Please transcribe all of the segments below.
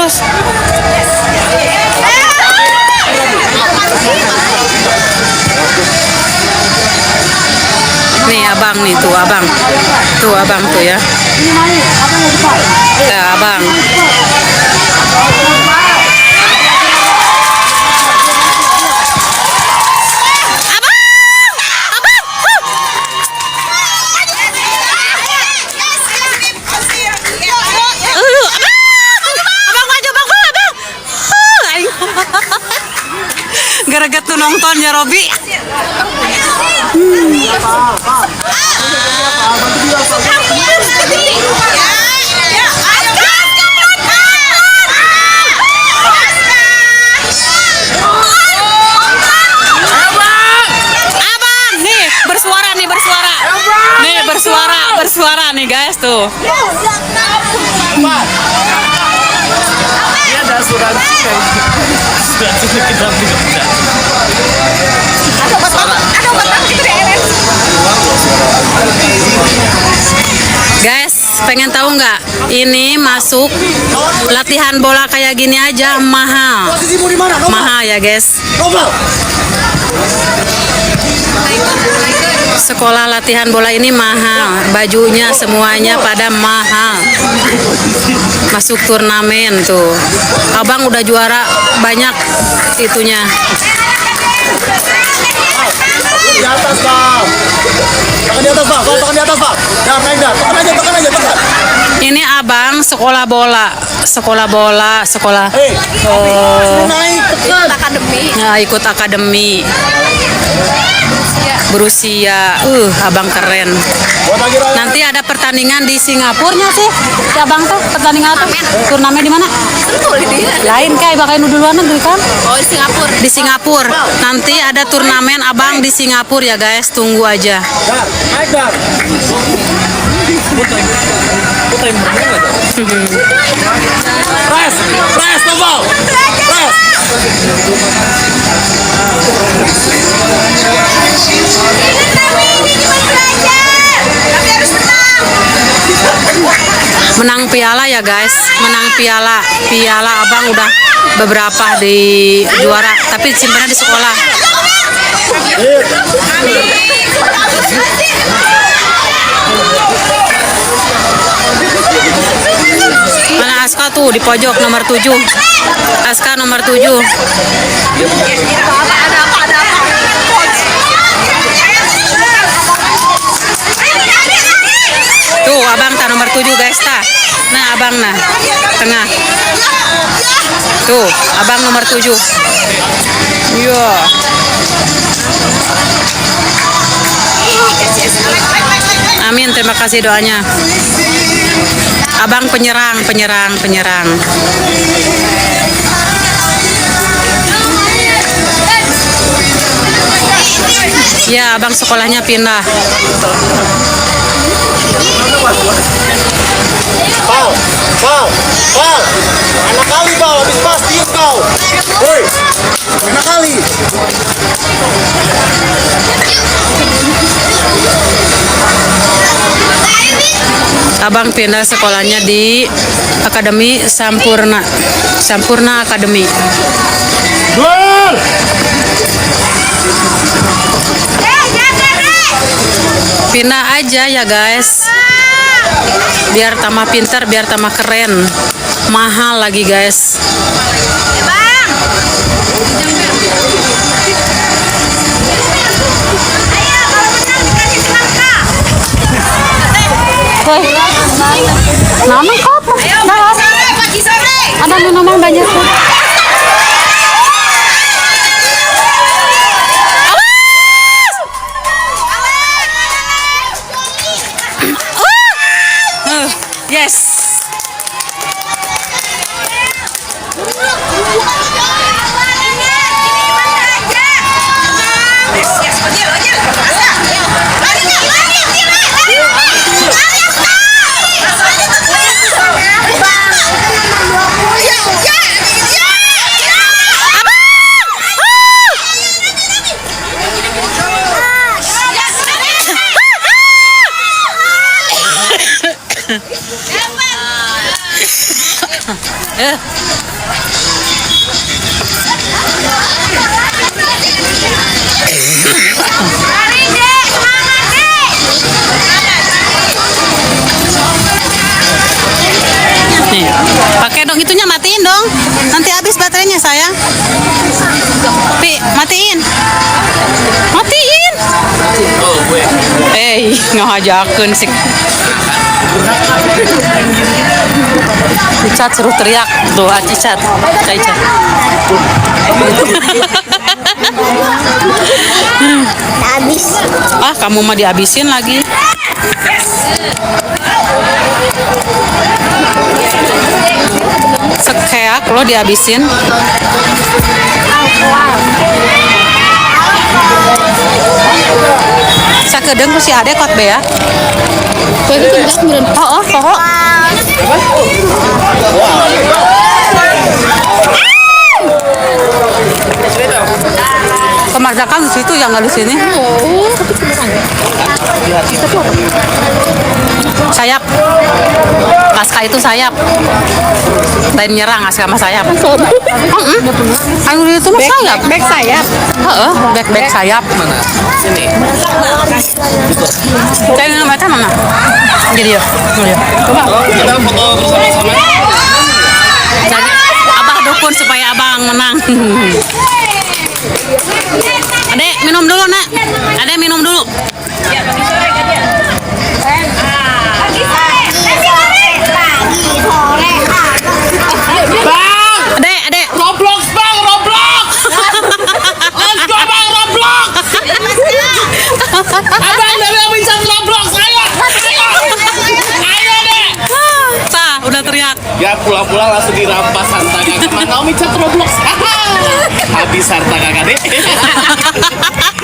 terus. Nih abang nih tuh abang. Tuh abang tuh ya. Ya abang. Gara-gara tuh nonton ya Robi. Abang, nih bersuara nih bersuara. Nih bersuara nih guys tuh. Ini ada asuransi kita bisa. Guys, pengen tahu nggak? Ini masuk latihan bola kayak gini aja mahal. Mahal ya guys. Sekolah latihan bola ini mahal, bajunya semuanya pada mahal. Masuk turnamen tuh. Abang udah juara banyak itunya. Di atas bang, tangan di atas bang, tangan di atas bang. Dah naik dah, tekan aja, tekan. Ini abang sekolah bola, sekolah. Naik, tekan. Nah, ikut akademi. Berusia, abang keren. Nanti ada pertandingan di Singapurnya sih, si abang tuh pertandingan apa? Turnamen di mana? Lain kayak bakal duluan negeri kan? Oh, di Singapura. Di Singapura. Nanti ada turnamen abang di Singapura ya guys, tunggu aja. Dah, naik dah. Press, Novel. Press. Menang piala ya guys, menang piala abang udah beberapa di juara, tapi simpannya di sekolah. Mana Aska tuh di pojok nomor 7. Aska nomor 7. Tuh abang tak nomor 7 guys ta. Nah abang nah tengah. Tuh abang nomor 7. Iya. Amin, terima kasih doanya. Abang penyerang. Ya, abang sekolahnya pindah. Bal. Anak kali bal, habis pas diem kau. Woi, anak kali. Abang pindah sekolahnya di Akademi Sampurna Akademi. Gol! Pindah aja ya guys. Biar tambah pintar, biar tambah keren. Mahal lagi guys. Nama kok? Ada nama banyak tuh. Yes. sayang. Pi, matiin. Matiin. Ngajakeun sih. Cicat suruh teriak tuh, Cicat. Cicat. Habis. Ah, kamu mah dihabisin lagi. Sekeak lo dihabisin. Sakedeung ku si Ade kot be ya. Kowe itu gas meureun. Oh, poho. Pemajakan di situ yang nggak di sini. Sayap. Pasca itu sayap. Lain nyerang asal sama sayap. Anu itu mah sayap. Back sayap. Heeh, back sayap. Mana? Sini. Kayak ini macam mana? Jadi ya. Coba. Kita foto bersama-sama. Jadi abah dukun supaya abang menang. Adek minum dulu nak. Adek minum dulu. Adek. Roblox bang, Roblox. Let's go bang, Roblox. Abang dari Abincan Roblox, ayo. Ayo deh. Tah, udah teriak. Ya pulang-pulang langsung dirampas harta kakak. Mana Abincan Roblox? Habis harta kakak deh.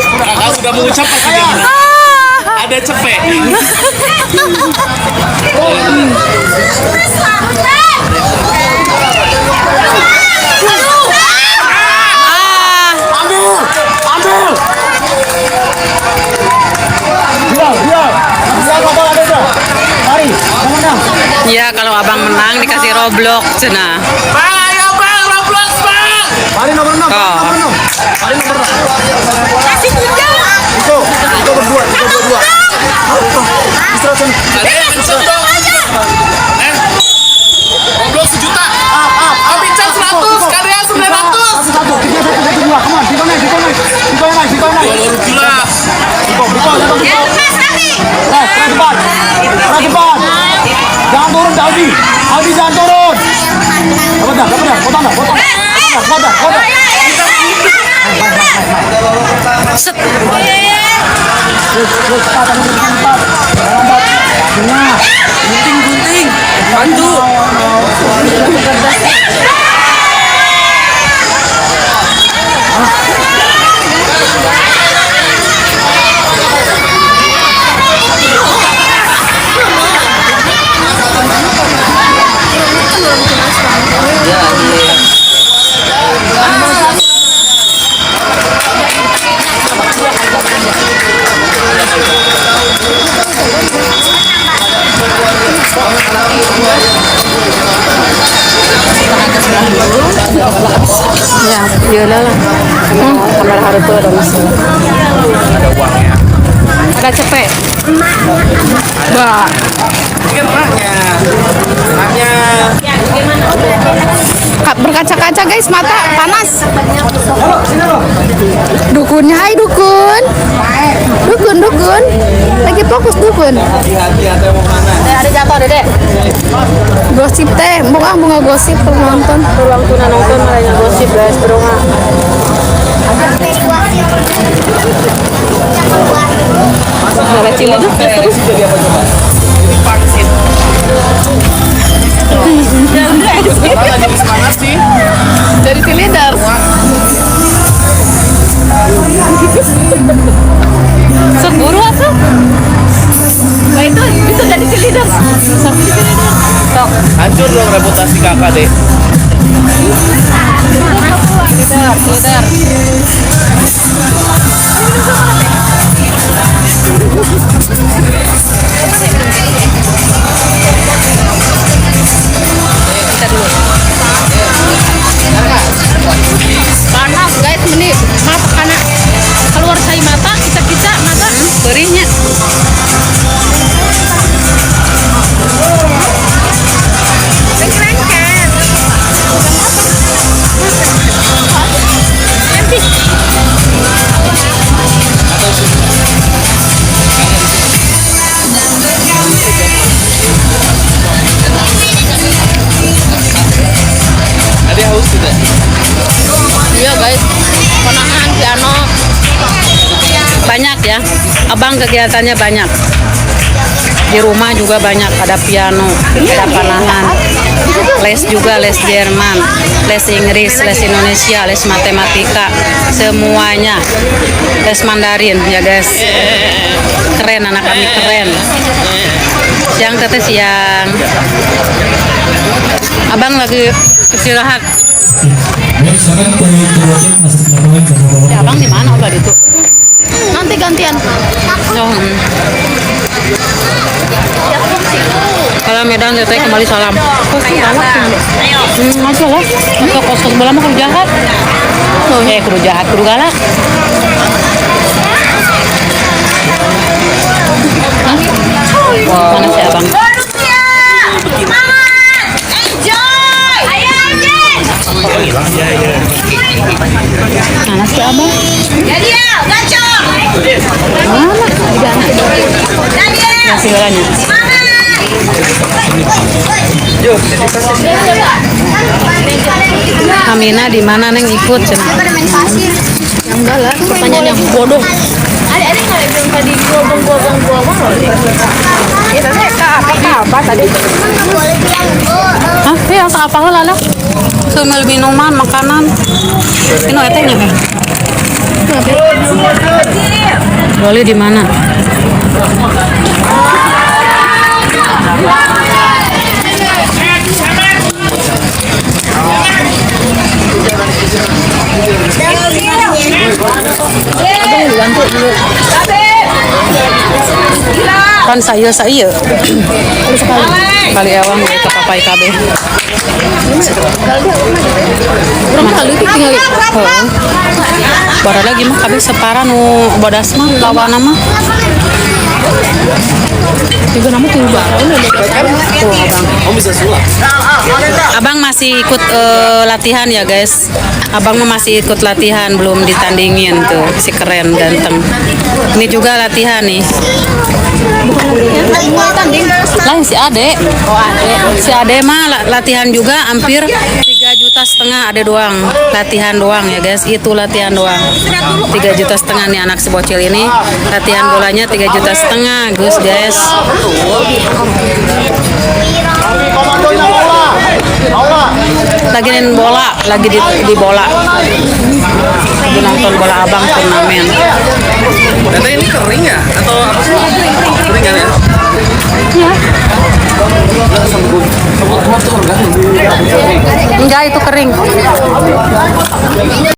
Kakak sudah mengucap pasti dia menang. Ada cepet. Ambil. Dia ngomong ada tuh. Mari, menang. Iya, kalau abang menang dikasih Roblox cenah. Bang, ayo bang, Roblox bang. Mari nomor 6. Oh. Mari nomor 6. Itu berdua. Diserahkan. Ada yang kenceng dong. Roblox 1 juta. Abincan 100, Kadea 900. Satu. 3, 2. Come on, Diko naik. Rugi lah. Diko. Ke depan. Jangan turun, Aldi jangan turun. Dapat dah. Potong. Set. Gunting. Bantu. Ya, iyalah lah. Kamera harus tuh ada masalah. Ada uangnya. Ada cepet. Bah. Ini hanya Berkaca-kaca guys, mata panas. Dukunnya, hai dukun. Dukun. Lagi fokus dukun. hati-hati mau mana? Ada jatuh, Dedek. Gosip teh, bunga gosip penonton. Pulang tuna nonton malahnya gosip guys, berunga. Ada cili tuh terus. Jadi apa coba? Ini pangsit. Malah jadi semangat sih. Dari Cilindar. Seburu apa? Nah itu dari Cilindar. Hancur dong reputasi kakak deh. Cilindar. Panas guys, ini mata karena keluar saya mata, kita mata. Berinya. banyak ya. Abang kegiatannya banyak. Di rumah juga banyak, ada piano, ada panahan, les juga, les Jerman, les Inggris, les Indonesia, les matematika, semuanya. Les Mandarin ya guys. Keren, anak kami keren. Siang teteh siang. Abang lagi istirahat. Ya, abang di mana udah itu? Nanti gantian. Oh, kalau Medan teteh kembali salam. Aja lah. Untuk kos sebelah mah kudu jahat. Oh, kudu jahat, kudu galak. Mana si abang? Mana si abang? Mana? Masih galanya. Amina di mana neng ikut cenah? Enggak lah, pertanyaan yang bodoh. Adik-adik nggak bilang tadi gobong loh. Ya tadi apa tadi? Hah? Ya apa heula lah? Semel minuman, makanan. Ini eta nya. Boleh di mana? Kan saya kali awang ke papai KB. Berapa kali tinggal? Bara lagi mah KB separa nu bodas mah lawana mah. Juga nama tuh Tuh abang. Kamu bisa sulap. Abang masih ikut latihan ya guys. Abang mah masih ikut latihan, belum ditandingin tuh. Si keren ganteng. Ini juga latihan nih. mulai tanding. Lain si Ade. Oh Ade. Si Ade mah latihan juga hampir 3,5 juta Ade doang. Latihan doang ya guys. Itu latihan doang. 3,5 juta nih anak si bocil ini. Latihan bolanya 3,5 juta Gus guys. Komandonya bola. Lagi main bola, lagi di bola. Lagi nonton bola abang turnamen. Tete ini kering ya? Atau apa sih? Kering kan ya? Iya. Enggak, itu kering.